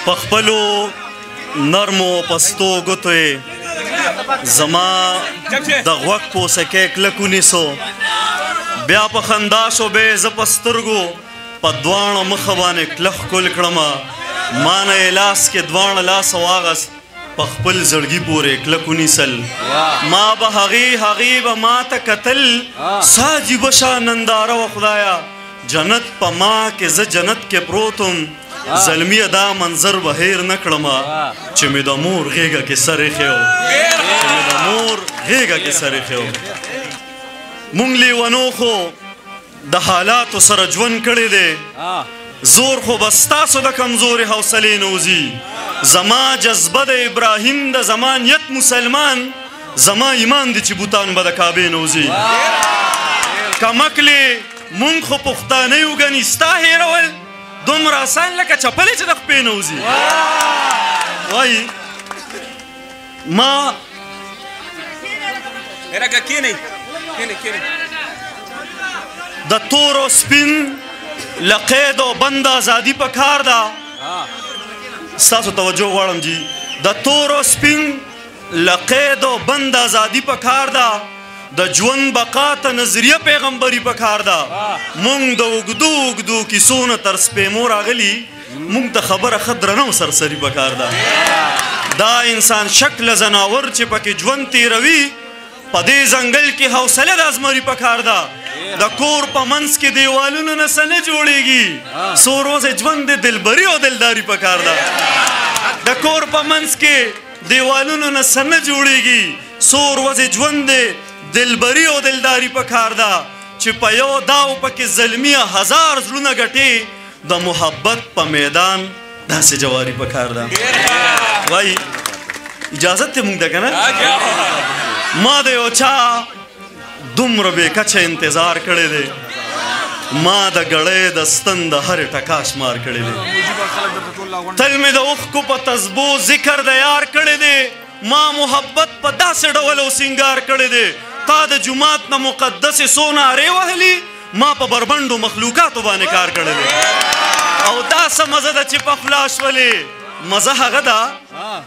په خپلو نرمو پستو ګوتو یې زما د غوږ پوسکی کلک ونیسو، بیا په خندا شو به یې زه په سترګو په دواړه مخه باندې کلک ښکل کړمه. ما نه یې لاس کې دواړه لاسه واغست، په خپل زړګي پورې کلک ونیسل. ما به هغې به ما ته کتل، څه عجیبه شان ننداره وه خدایه، جنت په ما کې زه جنت کې پروت وم. زلمیه دا منظر به هیر نه کړمه چې مې د مور غېږه کې سر ایښی و، چې مې د مور غېږه کې سر ایښی و. مونږ لیونو خو د حالاتو سره ژوند کړی دی، زور خو به ستاسو د کمزورې حوصلې نه وځي. زما جذبه د ابراهیم د زما نیت مسلمان، زما ایمان دی چې بوتان به د کعبې نه وځي. کمکلې مونږ خو پښتانه یو ګنې ستا هېرول دومره آسان لکه چپلې چې د خپې نه وځي. وایي ما د تور او سپین له قید او بند ازادي په کار ده. ستاسو توجه غواړم جي، د تور او سپین له قید او بند ازادي په کار ده، د ژوند بقا ته نظریه پیغمبري په کار ده. مونږ د اوږدو کیسو نه تر سپېمو راغلي، مونږ ته خبره ښه درنه او سرسري په کار ده. دا انسان شکل زناور چې پکې ژوند تېروي، په دې ځنګل کې حوصله د ازمري په کار ده. د کور په منځ کې دیوالونو نه څه نه جوړېږي، څو روزې ژوند د دلبري او دلداري په کار ده. د کور په منځ کې دیوالونو نه څه نه جوړېږي، څو ورځې ژوند د دلبري او دلداري په کار ده، چې په یو داو پکې زلمیه 1000 زړونه ګټې، د محبت په میدان داسې جواري په کار ده. وایي اجازت ته مونږ ده که نه؟ ما د یو چا دومره بې کچه انتظار کړی دی، ما د ګړۍ د ستن د هرې ټکا شمار کړی دی. تل مې د اوښکو په تسبو ذکر د یار کړی دی، ما محبت په داسې ډول او سینګار کړی دی. تا د جومات نه مقدسې څو نارې وهلي، ما په بربنډو مخلوقاتو باندې کار کړی دی. او دا څه مزه ده چې په خوله شولې، مزه هغه ده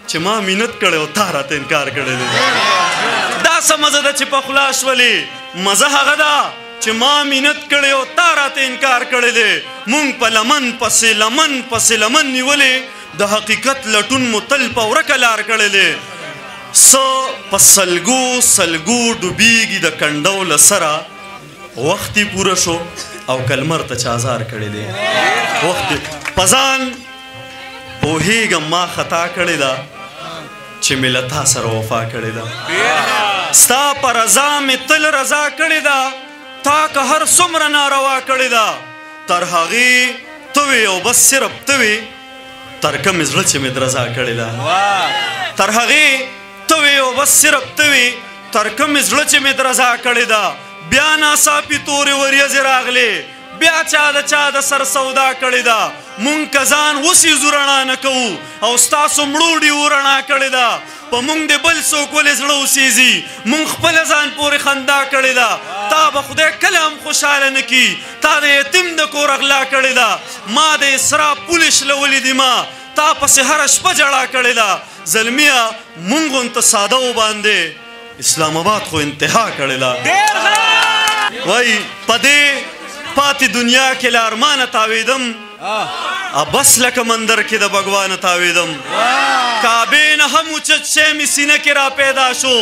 چې ما مینت کړی او تا راته انکار کړی دی. دا څه مزه ده چې په خوله شولې، مزه هغه ده چې ما مینت کړی او تا راته انکار کړی دی. مونږ په لمن پسې لمن نیولې، د حقیقت لټون مو تل په ورکه لار کړی دی. څه په سلګو ډوبېږي د کنډو له سره، وخت یې پوره شو او کلمر ته چې ازار کړی دی. وخت په ځان پوهېږم ما خطا کړې ده چې مې له تا سره وفا کړې ده. ستا په رضا مې تل رضا کړې ده، تا که هر څومره ناروا کړې ده، تر هغې ته وې او بس صرف ته وې، تر کومې زړه چې مې رضا کړې ده. تر هغې ته وې او بس صرف ته وې، تر کومې زړه چې مې رضا کړې ده. بیا ناڅاپي تورې وریځې راغلې، بیا چا د سر سودا کړې ده. مونږ که ځان وسیزو رڼا نه کوو، او ستاسو مړوډي ورڼا کړې ده. په مونږ د بل څوک ولې زړه وسیزي، مونږ خپله ځان پورې خندا کړې ده. تا به خدای کله هم خوشحاله نه کي، تا د یتیم د کور اغلا کړې ده. ما د اسراف پولې شلولې دي، ما تا پسې هره شپه جړا کړې ده. زلمیه مونږ غونته ساده وباندې اسلام آباد خو انتها کړې ده. وایي په دې پاتې دنیا کې له ارمانه تاویدم، بس لکه مندر کې د بګوانه تاویدم. کعبې نه هم اوچت شی مې سینه کې را پیدا شو،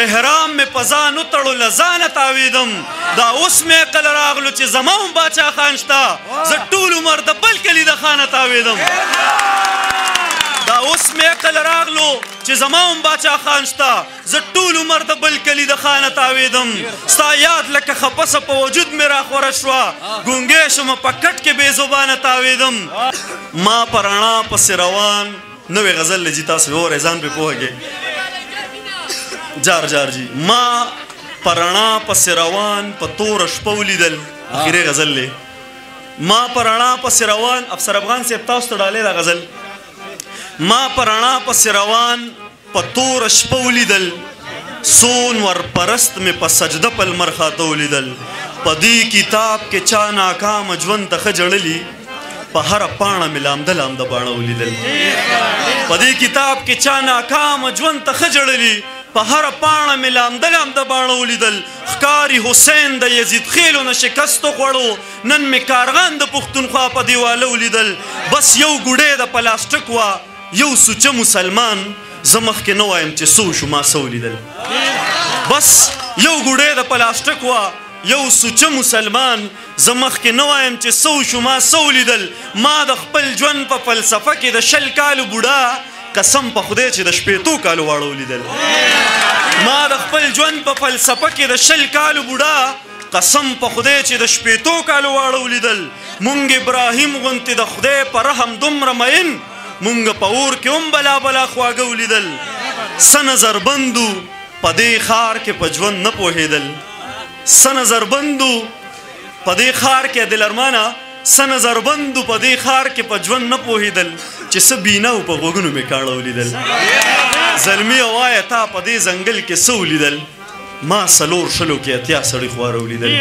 احرام مې په ځان وتړو له ځانه تاویدم. دا اوس مې عقل راغلو چې زما هم باچا خان شته، زه ټول عمر د بل کلي د خانه تاویدم. دا اوس مې عقل راغلو چې زما هم باچا خان شته، زه ټول عمر د بل کلي د خانه تاویدم. ستا یاد لکه خپسه په وجود مې راخوره شوه، ګونګی شومه په کټ کې بې زبانه تاویدم. ما په رڼا پسې روان، نوې غزل دی جي، تاسو وورئ ځان پرې پوهېږئ. جار جي، ما په رڼا پسې روان، په توره شپه ولیدل. اخري غزل دی. ما په رڼا پسې روان، افسر افغان صاحب تاسو ته ډالۍ دا غزل. ما په رڼا پسې روان، په توره شپه ولیدل، سون ور پرست مې په سجده په لمر خاته ولیدل. په دې کتاب کې چا ناکامه ژوند ته ښه جړلي، په هره پاڼه مې لامده لامده باڼه ولیدل په دې کتاب کې چا ناکامه ژوند ته ښه جړلي په هره پاڼه مې لامده لامده باڼه ولیدل ښکاري حسین د یزید خیلو نه شکستو خوړو نن مې کارغان د پښتونخوا په دیواله ولیدل بس یو ګوډی د پلاستیک وه یو سوچه مسلمان زه مخکې نه وایم چې څه وشو ما څه ولیدل بس یو ګوډی د پلاستیک وه یو سوچه مسلمان زه مخکې نه وایم چې څه وشو ما څه ولیدل ما د خپل ژوند په فلسفه کې د 20 کالو بوډا قسم په خدای چې د 15 کالو واړه ولیدل ما د خپل ژوند په فلسفه کې د 20 کالو بوډا قسم په خدای چې د 15 کالو واړه ولیدل مونږ ابراهیم غوندې د خدای په رحم دومره مین مونږ په اور کې هم بلا بلا خواږه ولیدل څه نظربندو په دې ښار کې په ژوند نه پوهېدل څه نظربندو په دې ښار کې دلرمانه څه نظربندو په دې ښار کې په ژوند نه پوهېدل چې څه بینا و په غوږونو مې کاڼه ولیدل زلمیه وایه تا په دې ځنګل کې څه ولیدل ما 4 شلو کې 80 سړي خواره ولیدل